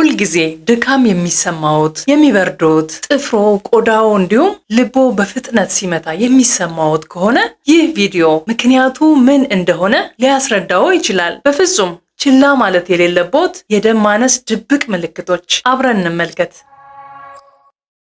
ሁል ጊዜ ድካም የሚሰማዎት፣ የሚበርዶት፣ ጥፍሮ፣ ቆዳው እንዲሁም ልቦ በፍጥነት ሲመታ የሚሰማዎት ከሆነ ይህ ቪዲዮ ምክንያቱ ምን እንደሆነ ሊያስረዳው ይችላል። በፍጹም ችላ ማለት የሌለቦት የደም ማነስ ድብቅ ምልክቶች አብረን እንመልከት።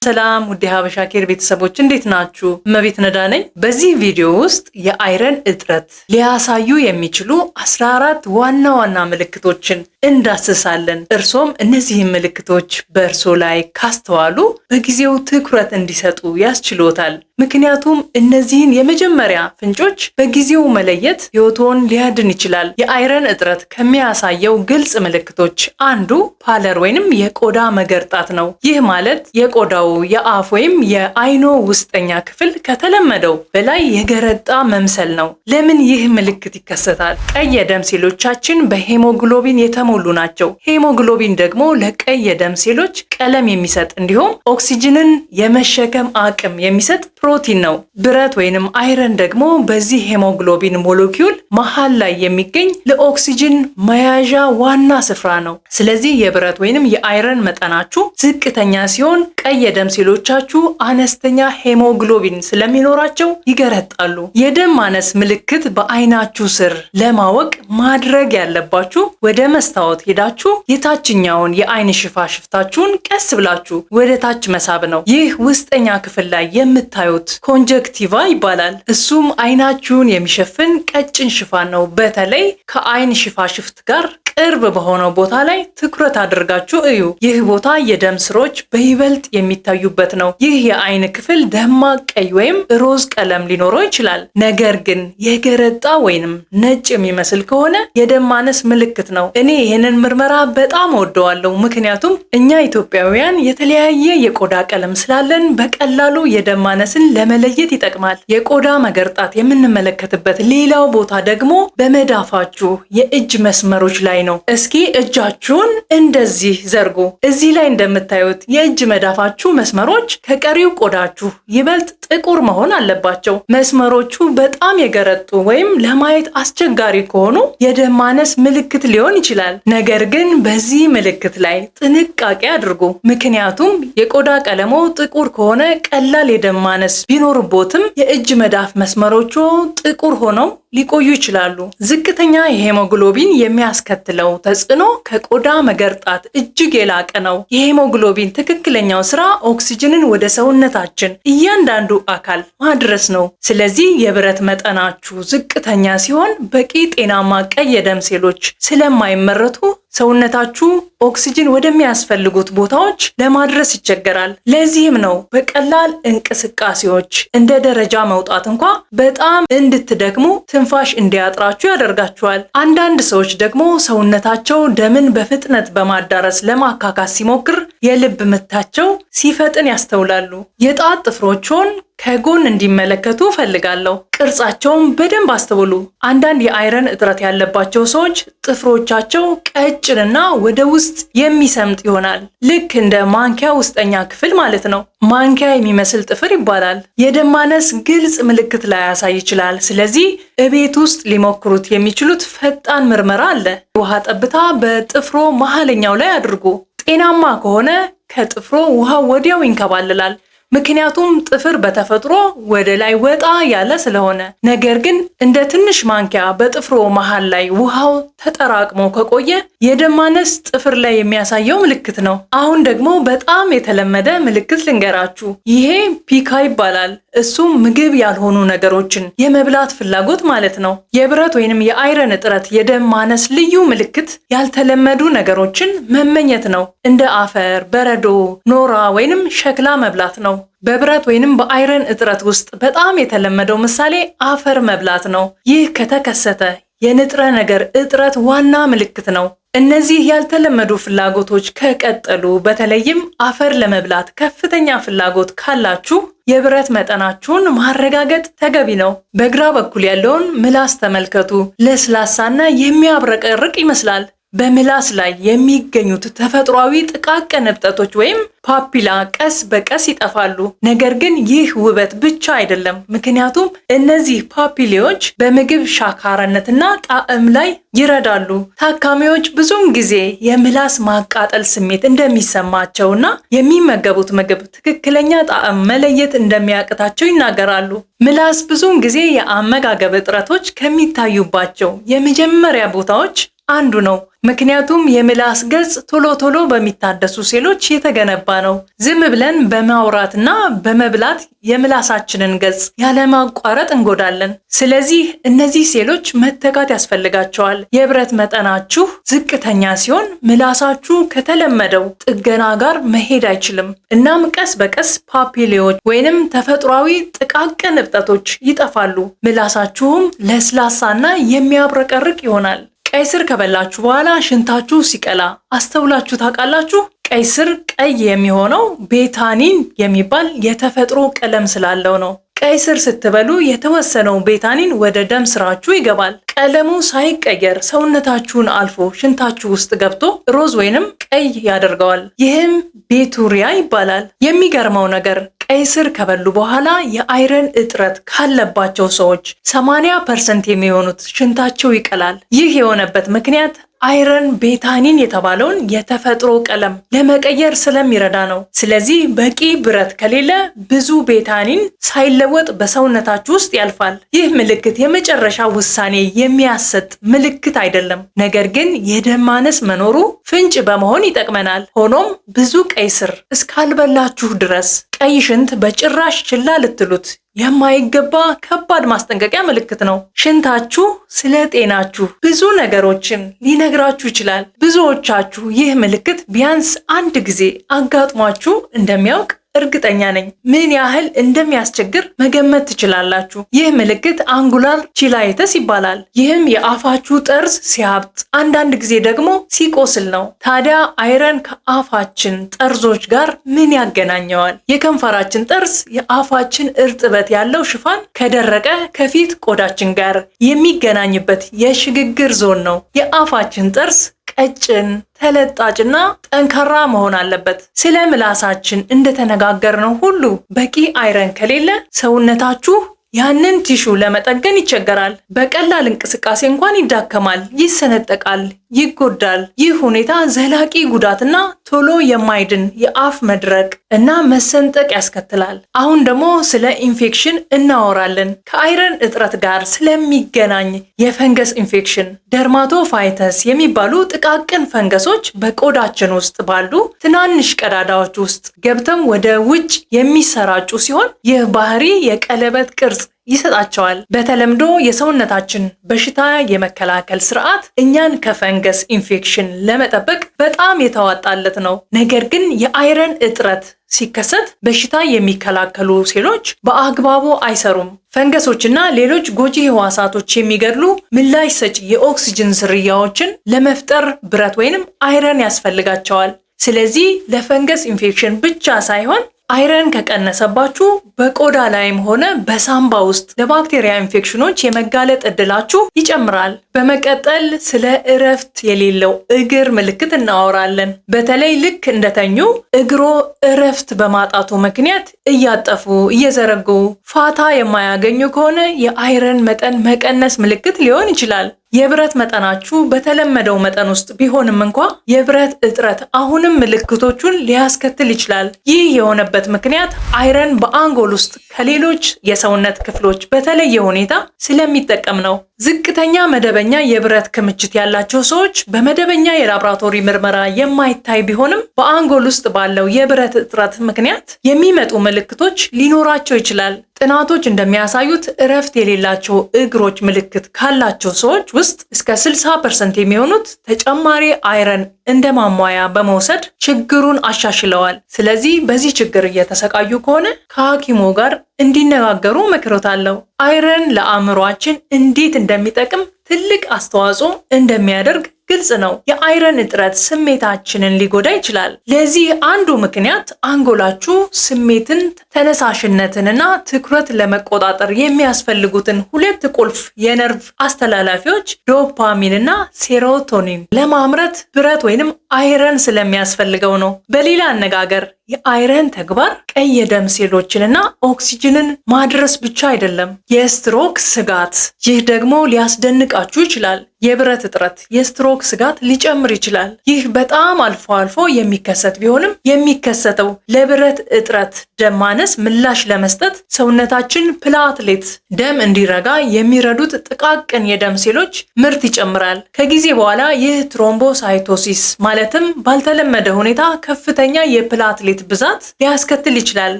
ሰላም ውድ ሀበሻ ኬር ቤተሰቦች እንዴት ናችሁ? እመቤት ነዳ ነኝ። በዚህ ቪዲዮ ውስጥ የአይረን እጥረት ሊያሳዩ የሚችሉ 14 ዋና ዋና ምልክቶችን እንዳስሳለን። እርሶም እነዚህን ምልክቶች በእርሶ ላይ ካስተዋሉ በጊዜው ትኩረት እንዲሰጡ ያስችሎታል። ምክንያቱም እነዚህን የመጀመሪያ ፍንጮች በጊዜው መለየት ሕይወቶን ሊያድን ይችላል። የአይረን እጥረት ከሚያሳየው ግልጽ ምልክቶች አንዱ ፓለር ወይንም የቆዳ መገርጣት ነው። ይህ ማለት የቆዳው የአፍ ወይም የአይኖ ውስጠኛ ክፍል ከተለመደው በላይ የገረጣ መምሰል ነው። ለምን ይህ ምልክት ይከሰታል? ቀይ የደም ሴሎቻችን በሄሞግሎቢን የተሞሉ ናቸው። ሄሞግሎቢን ደግሞ ለቀይ የደም ሴሎች ቀለም የሚሰጥ እንዲሁም ኦክሲጅንን የመሸከም አቅም የሚሰጥ ፕሮቲን ነው። ብረት ወይንም አይረን ደግሞ በዚህ ሄሞግሎቢን ሞለኪውል መሃል ላይ የሚገኝ ለኦክሲጅን መያዣ ዋና ስፍራ ነው። ስለዚህ የብረት ወይንም የአይረን መጠናችሁ ዝቅተኛ ሲሆን ቀይ የደም ሴሎቻችሁ አነስተኛ ሄሞግሎቢን ስለሚኖራቸው ይገረጣሉ። የደም ማነስ ምልክት በአይናችሁ ስር ለማወቅ ማድረግ ያለባችሁ ወደ መስታወት ሄዳችሁ የታችኛውን የአይን ሽፋሽፍታችሁን ቀስ ብላችሁ ወደ ታች መሳብ ነው። ይህ ውስጠኛ ክፍል ላይ የምታዩት ኮንጀክቲቫ ይባላል። እሱም አይናችሁን የሚሸፍን ቀጭን ሽፋን ነው። በተለይ ከአይን ሽፋሽፍት ጋር ቅርብ በሆነው ቦታ ላይ ትኩረት አድርጋችሁ እዩ። ይህ ቦታ የደም ስሮች በይበልጥ የሚታዩበት ነው። ይህ የአይን ክፍል ደማቅ ቀይ ወይም ሮዝ ቀለም ሊኖረው ይችላል። ነገር ግን የገረጣ ወይንም ነጭ የሚመስል ከሆነ የደም ማነስ ምልክት ነው። እኔ ይህንን ምርመራ በጣም ወደዋለሁ። ምክንያቱም እኛ ኢትዮጵያውያን የተለያየ የቆዳ ቀለም ስላለን በቀላሉ የደም ማነስን ለመለየት ይጠቅማል። የቆዳ መገርጣት የምንመለከትበት ሌላው ቦታ ደግሞ በመዳፋችሁ የእጅ መስመሮች ላይ ነው። እስኪ እጃችሁን እንደዚህ ዘርጉ። እዚህ ላይ እንደምታዩት የእጅ መዳፋችሁ መስመሮች ከቀሪው ቆዳችሁ ይበልጥ ጥቁር መሆን አለባቸው። መስመሮቹ በጣም የገረጡ ወይም ለማየት አስቸጋሪ ከሆኑ የደም ማነስ ምልክት ሊሆን ይችላል። ነገር ግን በዚህ ምልክት ላይ ጥንቃቄ አድርጉ። ምክንያቱም የቆዳ ቀለሞ ጥቁር ከሆነ ቀላል የደም ማነስ ቢኖርቦትም የእጅ መዳፍ መስመሮቹ ጥቁር ሆነው ሊቆዩ ይችላሉ። ዝቅተኛ የሄሞግሎቢን የሚያስከትለው ተጽዕኖ ከቆዳ መገርጣት እጅግ የላቀ ነው። የሄሞግሎቢን ትክክለኛው ስራ ኦክሲጅንን ወደ ሰውነታችን እያንዳንዱ አካል ማድረስ ነው። ስለዚህ የብረት መጠናችሁ ዝቅተኛ ሲሆን በቂ ጤናማ ቀይ የደም ሴሎች ስለማይመረቱ ሰውነታችሁ ኦክሲጅን ወደሚያስፈልጉት ቦታዎች ለማድረስ ይቸገራል። ለዚህም ነው በቀላል እንቅስቃሴዎች እንደ ደረጃ መውጣት እንኳ በጣም እንድትደክሙ ትንፋሽ እንዲያጥራችሁ ያደርጋችኋል። አንዳንድ ሰዎች ደግሞ ሰውነታቸው ደምን በፍጥነት በማዳረስ ለማካካስ ሲሞክር የልብ ምታቸው ሲፈጥን ያስተውላሉ። የጣት ጥፍሮችን ከጎን እንዲመለከቱ ፈልጋለሁ። ቅርጻቸውን በደንብ አስተውሉ። አንዳንድ የአይረን እጥረት ያለባቸው ሰዎች ጥፍሮቻቸው ቀጭንና ወደ ውስጥ የሚሰምጥ ይሆናል። ልክ እንደ ማንኪያ ውስጠኛ ክፍል ማለት ነው። ማንኪያ የሚመስል ጥፍር ይባላል። የደም ማነስ ግልጽ ምልክት ላያሳይ ይችላል። ስለዚህ እቤት ውስጥ ሊሞክሩት የሚችሉት ፈጣን ምርመራ አለ። ውሃ ጠብታ በጥፍሮ መሃለኛው ላይ አድርጉ። ጤናማ ከሆነ ከጥፍሮ ውሃ ወዲያው ይንከባልላል። ምክንያቱም ጥፍር በተፈጥሮ ወደ ላይ ወጣ ያለ ስለሆነ። ነገር ግን እንደ ትንሽ ማንኪያ በጥፍሮ መሃል ላይ ውሃው ተጠራቅሞ ከቆየ የደም ማነስ ጥፍር ላይ የሚያሳየው ምልክት ነው። አሁን ደግሞ በጣም የተለመደ ምልክት ልንገራችሁ። ይሄ ፒካ ይባላል። እሱም ምግብ ያልሆኑ ነገሮችን የመብላት ፍላጎት ማለት ነው። የብረት ወይንም የአይረን እጥረት የደም ማነስ ልዩ ምልክት ያልተለመዱ ነገሮችን መመኘት ነው። እንደ አፈር፣ በረዶ፣ ኖራ ወይንም ሸክላ መብላት ነው። በብረት ወይንም በአይረን እጥረት ውስጥ በጣም የተለመደው ምሳሌ አፈር መብላት ነው። ይህ ከተከሰተ የንጥረ ነገር እጥረት ዋና ምልክት ነው። እነዚህ ያልተለመዱ ፍላጎቶች ከቀጠሉ፣ በተለይም አፈር ለመብላት ከፍተኛ ፍላጎት ካላችሁ የብረት መጠናችሁን ማረጋገጥ ተገቢ ነው። በግራ በኩል ያለውን ምላስ ተመልከቱ። ለስላሳና የሚያብረቀርቅ ይመስላል። በምላስ ላይ የሚገኙት ተፈጥሯዊ ጥቃቅን እብጠቶች ወይም ፓፒላ ቀስ በቀስ ይጠፋሉ። ነገር ግን ይህ ውበት ብቻ አይደለም፣ ምክንያቱም እነዚህ ፓፒሌዎች በምግብ ሻካራነትና ጣዕም ላይ ይረዳሉ። ታካሚዎች ብዙውን ጊዜ የምላስ ማቃጠል ስሜት እንደሚሰማቸውና የሚመገቡት ምግብ ትክክለኛ ጣዕም መለየት እንደሚያቅታቸው ይናገራሉ። ምላስ ብዙውን ጊዜ የአመጋገብ እጥረቶች ከሚታዩባቸው የመጀመሪያ ቦታዎች አንዱ ነው። ምክንያቱም የምላስ ገጽ ቶሎ ቶሎ በሚታደሱ ሴሎች የተገነባ ነው። ዝም ብለን በማውራትና በመብላት የምላሳችንን ገጽ ያለማቋረጥ እንጎዳለን። ስለዚህ እነዚህ ሴሎች መተካት ያስፈልጋቸዋል። የብረት መጠናችሁ ዝቅተኛ ሲሆን ምላሳችሁ ከተለመደው ጥገና ጋር መሄድ አይችልም። እናም ቀስ በቀስ ፓፒሌዎች ወይንም ተፈጥሯዊ ጥቃቅን እብጠቶች ይጠፋሉ። ምላሳችሁም ለስላሳና የሚያብረቀርቅ ይሆናል። ቀይ ስር ከበላችሁ በኋላ ሽንታችሁ ሲቀላ አስተውላችሁ ታውቃላችሁ? ቀይ ስር ቀይ የሚሆነው ቤታኒን የሚባል የተፈጥሮ ቀለም ስላለው ነው። ቀይ ስር ስትበሉ የተወሰነው ቤታኒን ወደ ደም ስራችሁ ይገባል። ቀለሙ ሳይቀየር ሰውነታችሁን አልፎ ሽንታችሁ ውስጥ ገብቶ ሮዝ ወይንም ቀይ ያደርገዋል። ይህም ቤቱሪያ ይባላል። የሚገርመው ነገር ቀይ ስር ከበሉ በኋላ የአይረን እጥረት ካለባቸው ሰዎች 80% የሚሆኑት ሽንታቸው ይቀላል። ይህ የሆነበት ምክንያት አይረን ቤታኒን የተባለውን የተፈጥሮ ቀለም ለመቀየር ስለሚረዳ ነው። ስለዚህ በቂ ብረት ከሌለ ብዙ ቤታኒን ሳይለወጥ በሰውነታችሁ ውስጥ ያልፋል። ይህ ምልክት የመጨረሻ ውሳኔ የሚያሰጥ ምልክት አይደለም፣ ነገር ግን የደም ማነስ መኖሩ ፍንጭ በመሆን ይጠቅመናል። ሆኖም ብዙ ቀይ ስር እስካልበላችሁ ድረስ ቀይ ሽንት በጭራሽ ችላ ልትሉት የማይገባ ከባድ ማስጠንቀቂያ ምልክት ነው። ሽንታችሁ ስለ ጤናችሁ ብዙ ነገሮችን ሊነግራችሁ ይችላል። ብዙዎቻችሁ ይህ ምልክት ቢያንስ አንድ ጊዜ አጋጥሟችሁ እንደሚያውቅ እርግጠኛ ነኝ። ምን ያህል እንደሚያስቸግር መገመት ትችላላችሁ። ይህ ምልክት አንጉላር ቺላይተስ ይባላል። ይህም የአፋችሁ ጠርዝ ሲያብጥ፣ አንዳንድ ጊዜ ደግሞ ሲቆስል ነው። ታዲያ አይረን ከአፋችን ጠርዞች ጋር ምን ያገናኘዋል? የከንፈራችን ጠርዝ የአፋችን እርጥበት ያለው ሽፋን ከደረቀ ከፊት ቆዳችን ጋር የሚገናኝበት የሽግግር ዞን ነው። የአፋችን ጠርዝ ቀጭን፣ ተለጣጭና ጠንካራ መሆን አለበት። ስለ ምላሳችን እንደተነጋገርነው ሁሉ በቂ አይረን ከሌለ ሰውነታችሁ ያንን ቲሹ ለመጠገን ይቸገራል። በቀላል እንቅስቃሴ እንኳን ይዳከማል፣ ይሰነጠቃል፣ ይጎዳል። ይህ ሁኔታ ዘላቂ ጉዳትና ቶሎ የማይድን የአፍ መድረቅ እና መሰንጠቅ ያስከትላል። አሁን ደግሞ ስለ ኢንፌክሽን እናወራለን። ከአይረን እጥረት ጋር ስለሚገናኝ የፈንገስ ኢንፌክሽን ደርማቶፋይተስ የሚባሉ ጥቃቅን ፈንገሶች በቆዳችን ውስጥ ባሉ ትናንሽ ቀዳዳዎች ውስጥ ገብተው ወደ ውጭ የሚሰራጩ ሲሆን ይህ ባህሪ የቀለበት ቅርጽ ይሰጣቸዋል። በተለምዶ የሰውነታችን በሽታ የመከላከል ስርዓት እኛን ከፈንገስ ኢንፌክሽን ለመጠበቅ በጣም የተዋጣለት ነው። ነገር ግን የአይረን እጥረት ሲከሰት በሽታ የሚከላከሉ ሴሎች በአግባቡ አይሰሩም። ፈንገሶችና ሌሎች ጎጂ ህዋሳቶች የሚገድሉ ምላሽ ሰጪ የኦክሲጅን ዝርያዎችን ለመፍጠር ብረት ወይንም አይረን ያስፈልጋቸዋል። ስለዚህ ለፈንገስ ኢንፌክሽን ብቻ ሳይሆን አይረን ከቀነሰባችሁ በቆዳ ላይም ሆነ በሳምባ ውስጥ ለባክቴሪያ ኢንፌክሽኖች የመጋለጥ እድላችሁ ይጨምራል። በመቀጠል ስለ እረፍት የሌለው እግር ምልክት እናወራለን። በተለይ ልክ እንደተኙ እግሮ እረፍት በማጣቱ ምክንያት እያጠፉ እየዘረጉ ፋታ የማያገኙ ከሆነ የአይረን መጠን መቀነስ ምልክት ሊሆን ይችላል። የብረት መጠናችሁ በተለመደው መጠን ውስጥ ቢሆንም እንኳ የብረት እጥረት አሁንም ምልክቶቹን ሊያስከትል ይችላል። ይህ የሆነበት ምክንያት አይረን በአንጎል ውስጥ ከሌሎች የሰውነት ክፍሎች በተለየ ሁኔታ ስለሚጠቀም ነው። ዝቅተኛ መደበኛ የብረት ክምችት ያላቸው ሰዎች በመደበኛ የላቦራቶሪ ምርመራ የማይታይ ቢሆንም በአንጎል ውስጥ ባለው የብረት እጥረት ምክንያት የሚመጡ ምልክቶች ሊኖራቸው ይችላል። ጥናቶች እንደሚያሳዩት እረፍት የሌላቸው እግሮች ምልክት ካላቸው ሰዎች ውስጥ እስከ 60% የሚሆኑት ተጨማሪ አይረን እንደ ማሟያ በመውሰድ ችግሩን አሻሽለዋል። ስለዚህ በዚህ ችግር እየተሰቃዩ ከሆነ ከሐኪሞ ጋር እንዲነጋገሩ መክሮታለሁ። አይረን ለአእምሯችን እንዴት እንደሚጠቅም ትልቅ አስተዋጽኦ እንደሚያደርግ ግልጽ ነው። የአይረን እጥረት ስሜታችንን ሊጎዳ ይችላል። ለዚህ አንዱ ምክንያት አንጎላችሁ ስሜትን፣ ተነሳሽነትንና ትኩረት ለመቆጣጠር የሚያስፈልጉትን ሁለት ቁልፍ የነርቭ አስተላላፊዎች ዶፓሚን እና ሴሮቶኒን ለማምረት ብረት ወይንም አይረን ስለሚያስፈልገው ነው። በሌላ አነጋገር የአይረን ተግባር ቀይ የደም ሴሎችንና ኦክሲጅንን ማድረስ ብቻ አይደለም። የስትሮክ ስጋት፣ ይህ ደግሞ ሊያስደንቃችሁ ይችላል። የብረት እጥረት የስትሮክ ስጋት ሊጨምር ይችላል። ይህ በጣም አልፎ አልፎ የሚከሰት ቢሆንም የሚከሰተው ለብረት እጥረት ደም ማነስ ምላሽ ለመስጠት ሰውነታችን ፕላትሌት ደም እንዲረጋ የሚረዱት ጥቃቅን የደም ሴሎች ምርት ይጨምራል። ከጊዜ በኋላ ይህ ትሮምቦሳይቶሲስ ማለትም ባልተለመደ ሁኔታ ከፍተኛ የፕላትሌት ብዛት ሊያስከትል ይችላል።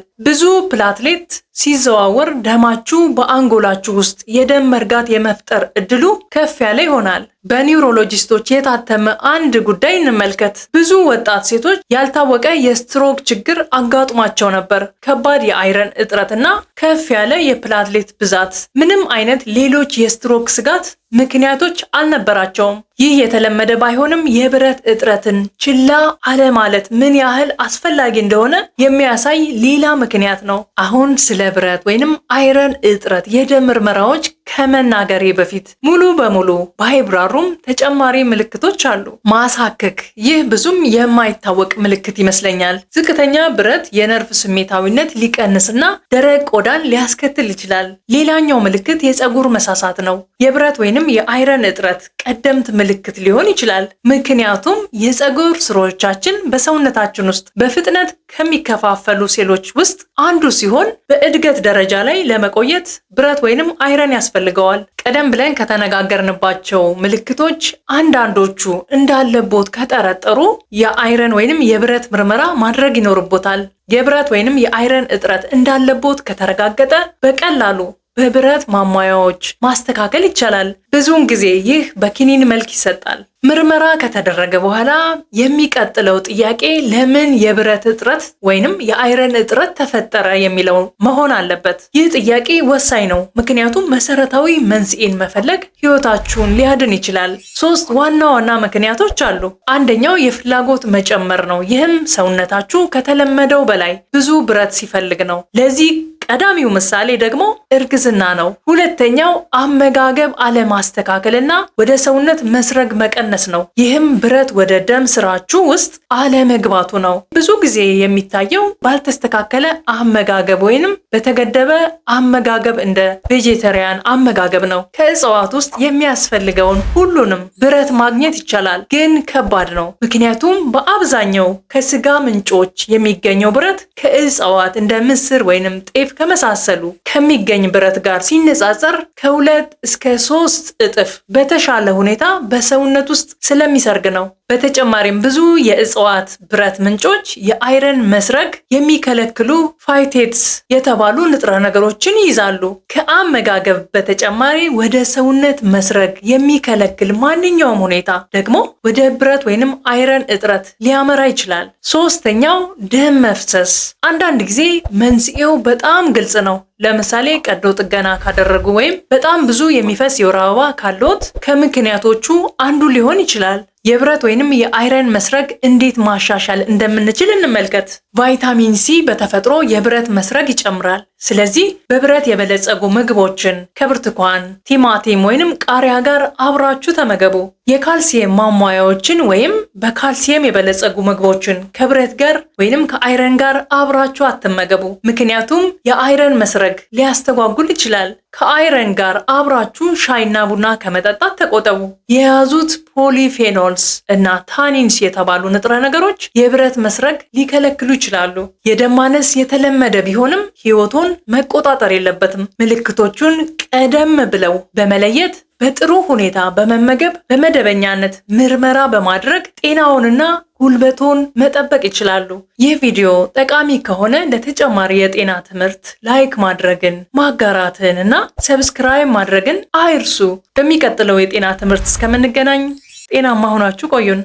ብዙ ፕላትሌት ሲዘዋወር ደማችሁ በአንጎላችሁ ውስጥ የደም መርጋት የመፍጠር እድሉ ከፍ ያለ ይሆናል። በኒውሮሎጂስቶች የታተመ አንድ ጉዳይ እንመልከት። ብዙ ወጣት ሴቶች ያልታወቀ የስትሮክ ችግር አጋጥሟቸው ነበር። ከባድ የአይረን እጥረትና ከፍ ያለ የፕላትሌት ብዛት ምንም አይነት ሌሎች የስትሮክ ስጋት ምክንያቶች አልነበራቸውም። ይህ የተለመደ ባይሆንም የብረት እጥረትን ችላ አለማለት ምን ያህል አስፈላጊ እንደሆነ የሚያሳይ ሌላ ምክንያት ነው። አሁን ስለ ብረት ወይንም አይረን እጥረት የደም ምርመራዎች ከመናገሬ በፊት ሙሉ በሙሉ ባይብራሩም ተጨማሪ ምልክቶች አሉ። ማሳከክ፣ ይህ ብዙም የማይታወቅ ምልክት ይመስለኛል። ዝቅተኛ ብረት የነርቭ ስሜታዊነት ሊቀንስና ደረቅ ቆዳን ሊያስከትል ይችላል። ሌላኛው ምልክት የፀጉር መሳሳት ነው። የብረት ወይንም የአይረን እጥረት ቀደምት ምልክት ሊሆን ይችላል። ምክንያቱም የፀጉር ስሮቻችን በሰውነታችን ውስጥ በፍጥነት ከሚከፋፈሉ ሴሎች ውስጥ አንዱ ሲሆን በእድገት ደረጃ ላይ ለመቆየት ብረት ወይንም አይረን ያስፈልገዋል። ቀደም ብለን ከተነጋገርንባቸው ምልክቶች አንዳንዶቹ እንዳለቦት ከጠረጠሩ የአይረን ወይንም የብረት ምርመራ ማድረግ ይኖርቦታል። የብረት ወይንም የአይረን እጥረት እንዳለቦት ከተረጋገጠ በቀላሉ በብረት ማሟያዎች ማስተካከል ይቻላል። ብዙውን ጊዜ ይህ በኪኒን መልክ ይሰጣል። ምርመራ ከተደረገ በኋላ የሚቀጥለው ጥያቄ ለምን የብረት እጥረት ወይንም የአይረን እጥረት ተፈጠረ የሚለው መሆን አለበት። ይህ ጥያቄ ወሳኝ ነው፣ ምክንያቱም መሰረታዊ መንስኤን መፈለግ ሕይወታችሁን ሊያድን ይችላል። 3 ዋና ዋና ምክንያቶች አሉ። አንደኛው የፍላጎት መጨመር ነው። ይህም ሰውነታችሁ ከተለመደው በላይ ብዙ ብረት ሲፈልግ ነው። ለዚህ ቀዳሚው ምሳሌ ደግሞ እርግዝና ነው። ሁለተኛው አመጋገብ አለማስተካከልና ወደ ሰውነት መስረግ መቀነስ ነው። ይህም ብረት ወደ ደም ስራችሁ ውስጥ አለመግባቱ ነው። ብዙ ጊዜ የሚታየው ባልተስተካከለ አመጋገብ ወይንም በተገደበ አመጋገብ እንደ ቬጀቴሪያን አመጋገብ ነው። ከእጽዋት ውስጥ የሚያስፈልገውን ሁሉንም ብረት ማግኘት ይቻላል፣ ግን ከባድ ነው። ምክንያቱም በአብዛኛው ከስጋ ምንጮች የሚገኘው ብረት ከእጽዋት እንደ ምስር ወይንም ጤፍ ከመሳሰሉ ከሚገኝ ብረት ጋር ሲነጻጸር ከ2 እስከ 3 እጥፍ በተሻለ ሁኔታ በሰውነት ውስጥ ስለሚሰርግ ነው። በተጨማሪም ብዙ የእጽዋት ብረት ምንጮች የአይረን መስረግ የሚከለክሉ ፋይቴትስ የተባሉ ንጥረ ነገሮችን ይይዛሉ። ከአመጋገብ በተጨማሪ ወደ ሰውነት መስረግ የሚከለክል ማንኛውም ሁኔታ ደግሞ ወደ ብረት ወይንም አይረን እጥረት ሊያመራ ይችላል። ሶስተኛው ደም መፍሰስ። አንዳንድ ጊዜ መንስኤው በጣም ግልጽ ነው። ለምሳሌ ቀዶ ጥገና ካደረጉ ወይም በጣም ብዙ የሚፈስ የወር አበባ ካለዎት ከምክንያቶቹ አንዱ ሊሆን ይችላል። የብረት ወይንም የአይረን መስረግ እንዴት ማሻሻል እንደምንችል እንመልከት። ቫይታሚን ሲ በተፈጥሮ የብረት መስረግ ይጨምራል። ስለዚህ በብረት የበለጸጉ ምግቦችን ከብርቱካን፣ ቲማቲም ወይንም ቃሪያ ጋር አብራችሁ ተመገቡ። የካልሲየም ማሟያዎችን ወይም በካልሲየም የበለጸጉ ምግቦችን ከብረት ጋር ወይንም ከአይረን ጋር አብራችሁ አትመገቡ፣ ምክንያቱም የአይረን መስረግ ሊያስተጓጉል ይችላል። ከአይረን ጋር አብራችሁ ሻይና ቡና ከመጠጣት ተቆጠቡ። የያዙት ፖሊፌኖልስ እና ታኒንስ የተባሉ ንጥረ ነገሮች የብረት መስረግ ሊከለክሉ ይችላሉ። የደም ማነስ የተለመደ ቢሆንም ሕይወቶን መቆጣጠር የለበትም። ምልክቶቹን ቀደም ብለው በመለየት በጥሩ ሁኔታ በመመገብ በመደበኛነት ምርመራ በማድረግ ጤናውንና ጉልበቶን መጠበቅ ይችላሉ። ይህ ቪዲዮ ጠቃሚ ከሆነ ለተጨማሪ የጤና ትምህርት ላይክ ማድረግን፣ ማጋራትን እና ሰብስክራይብ ማድረግን አይርሱ። በሚቀጥለው የጤና ትምህርት እስከምንገናኝ ጤናማ ሆናችሁ ቆዩን።